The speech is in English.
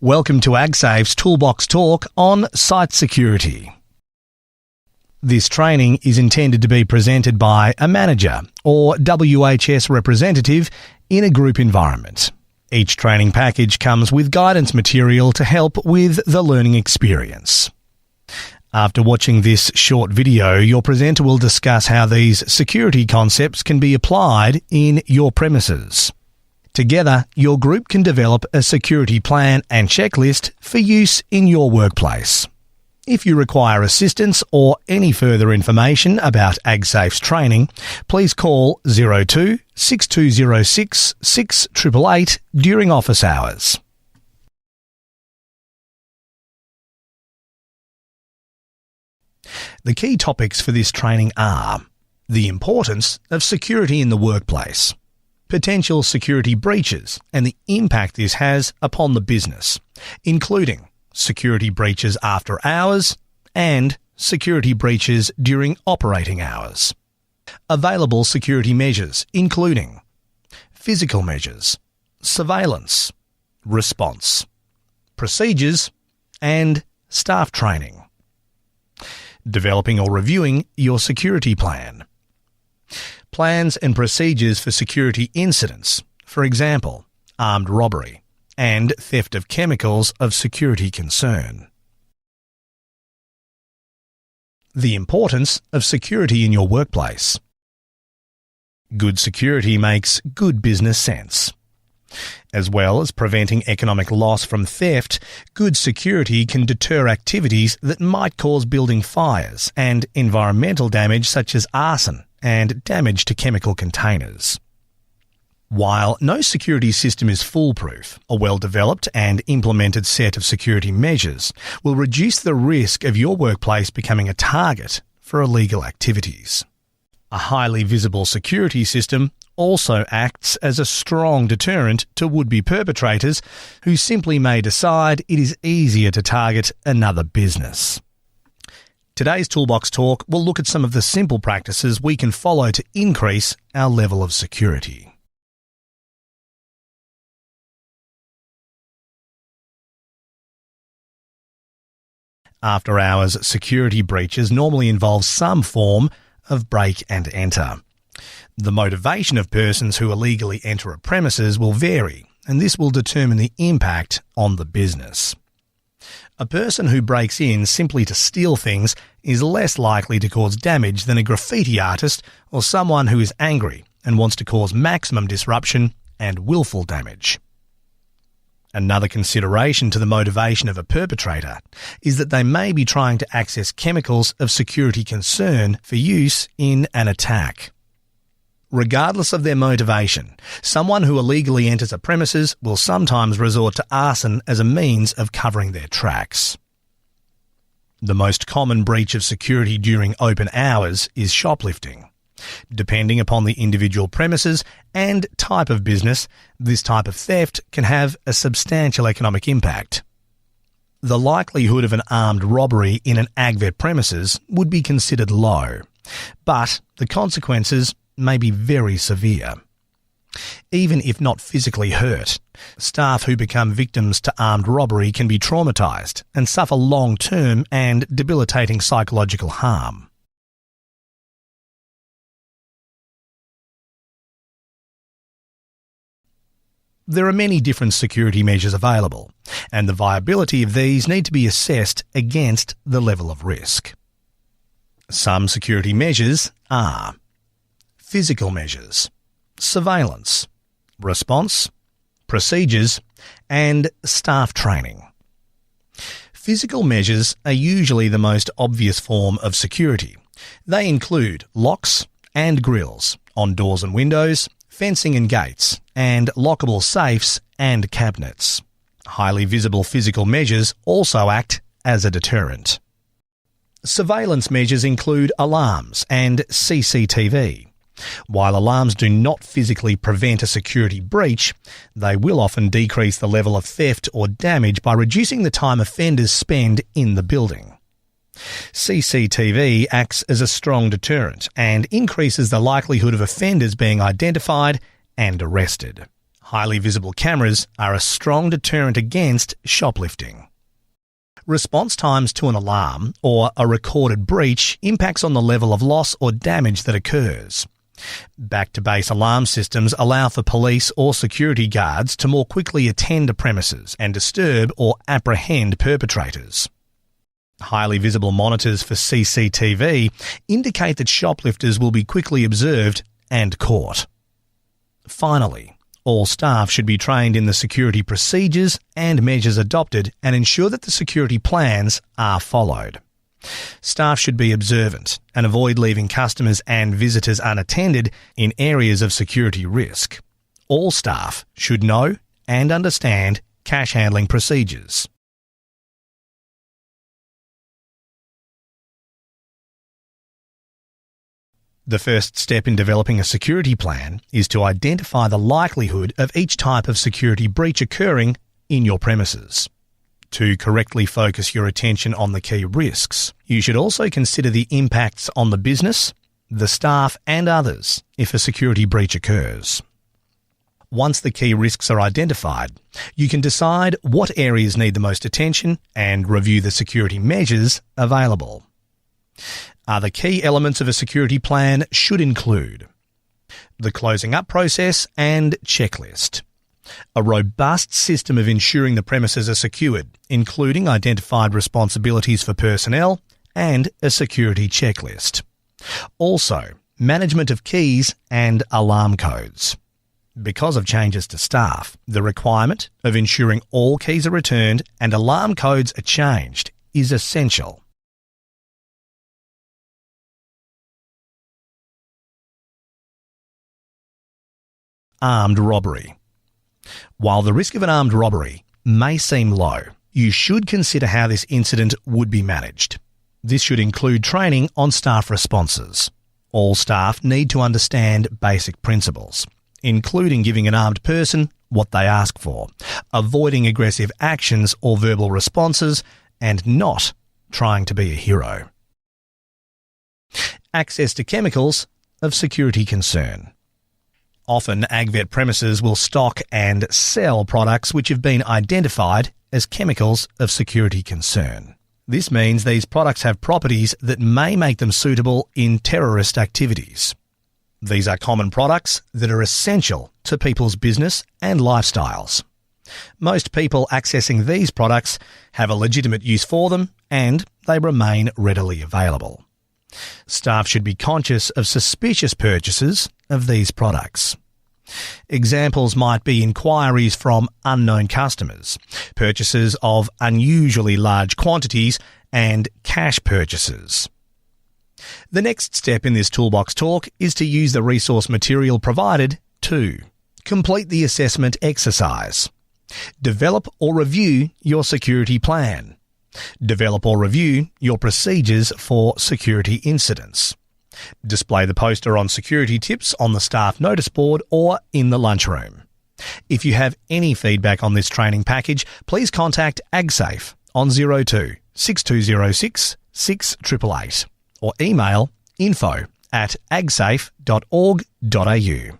Welcome to AgSafe's ToolBoxTalk on site security. This training is intended to be presented by a manager or WHS representative in a group environment. Each training package comes with guidance material to help with the learning experience. After watching this short video, your presenter will discuss how these security concepts can be applied in your premises. Together, your group can develop a security plan and checklist for use in your workplace. If you require assistance or any further information about AgSafe's training, please call 02 6206 6888 during office hours. The key topics for this training are the importance of security in the workplace, potential security breaches and the impact this has upon the business, including security breaches after hours and security breaches during operating hours. Available security measures including physical measures, surveillance, response, procedures, and staff training. Developing or reviewing your security plan. Plans and procedures for security incidents, for example, armed robbery and theft of chemicals of security concern. The importance of security in your workplace. Good security makes good business sense. As well as preventing economic loss from theft, good security can deter activities that might cause building fires and environmental damage such as arson and damage to chemical containers. While no security system is foolproof, a well-developed and implemented set of security measures will reduce the risk of your workplace becoming a target for illegal activities. A highly visible security system also acts as a strong deterrent to would-be perpetrators who simply may decide it is easier to target another business. Today's Toolbox Talk will look at some of the simple practices we can follow to increase our level of security. After-hours security breaches normally involve some form of break and enter. The motivation of persons who illegally enter a premises will vary, and this will determine the impact on the business. A person who breaks in simply to steal things is less likely to cause damage than a graffiti artist or someone who is angry and wants to cause maximum disruption and willful damage. Another consideration to the motivation of a perpetrator is that they may be trying to access chemicals of security concern for use in an attack. Regardless of their motivation, someone who illegally enters a premises will sometimes resort to arson as a means of covering their tracks. The most common breach of security during open hours is shoplifting. Depending upon the individual premises and type of business, this type of theft can have a substantial economic impact. The likelihood of an armed robbery in an AgVet premises would be considered low, but the consequences may be very severe. Even if not physically hurt, staff who become victims to armed robbery can be traumatised and suffer long-term and debilitating psychological harm. There are many different security measures available, and the viability of these need to be assessed against the level of risk. Some security measures are physical measures, surveillance, response, procedures, and staff training. Physical measures are usually the most obvious form of security. They include locks and grills on doors and windows, fencing and gates, and lockable safes and cabinets. Highly visible physical measures also act as a deterrent. Surveillance measures include alarms and CCTV. While alarms do not physically prevent a security breach, they will often decrease the level of theft or damage by reducing the time offenders spend in the building. CCTV acts as a strong deterrent and increases the likelihood of offenders being identified and arrested. Highly visible cameras are a strong deterrent against shoplifting. Response times to an alarm or a recorded breach impacts on the level of loss or damage that occurs. Back-to-base alarm systems allow for police or security guards to more quickly attend to premises and disturb or apprehend perpetrators. Highly visible monitors for CCTV indicate that shoplifters will be quickly observed and caught. Finally, all staff should be trained in the security procedures and measures adopted and ensure that the security plans are followed. Staff should be observant and avoid leaving customers and visitors unattended in areas of security risk. All staff should know and understand cash handling procedures. The first step in developing a security plan is to identify the likelihood of each type of security breach occurring in your premises. To correctly focus your attention on the key risks, you should also consider the impacts on the business, the staff and others if a security breach occurs. Once the key risks are identified, you can decide what areas need the most attention and review the security measures available. Other key elements of a security plan should include the closing up process and checklist. A robust system of ensuring the premises are secured, including identified responsibilities for personnel and a security checklist. Also, management of keys and alarm codes. Because of changes to staff, the requirement of ensuring all keys are returned and alarm codes are changed is essential. Armed robbery. While the risk of an armed robbery may seem low, you should consider how this incident would be managed. This should include training on staff responses. All staff need to understand basic principles, including giving an armed person what they ask for, avoiding aggressive actions or verbal responses, and not trying to be a hero. Access to chemicals of security concern. Often, AgVet premises will stock and sell products which have been identified as chemicals of security concern. This means these products have properties that may make them suitable in terrorist activities. These are common products that are essential to people's business and lifestyles. Most people accessing these products have a legitimate use for them and they remain readily available. Staff should be conscious of suspicious purchases of these products. Examples might be inquiries from unknown customers, purchases of unusually large quantities, and cash purchases. The next step in this Toolbox Talk is to use the resource material provided to complete the assessment exercise, develop or review your security plan, develop or review your procedures for security incidents, display the poster on security tips on the staff notice board or in the lunchroom. If you have any feedback on this training package, please contact AgSafe on 02 6206 6888 or email info@agsafe.org.au.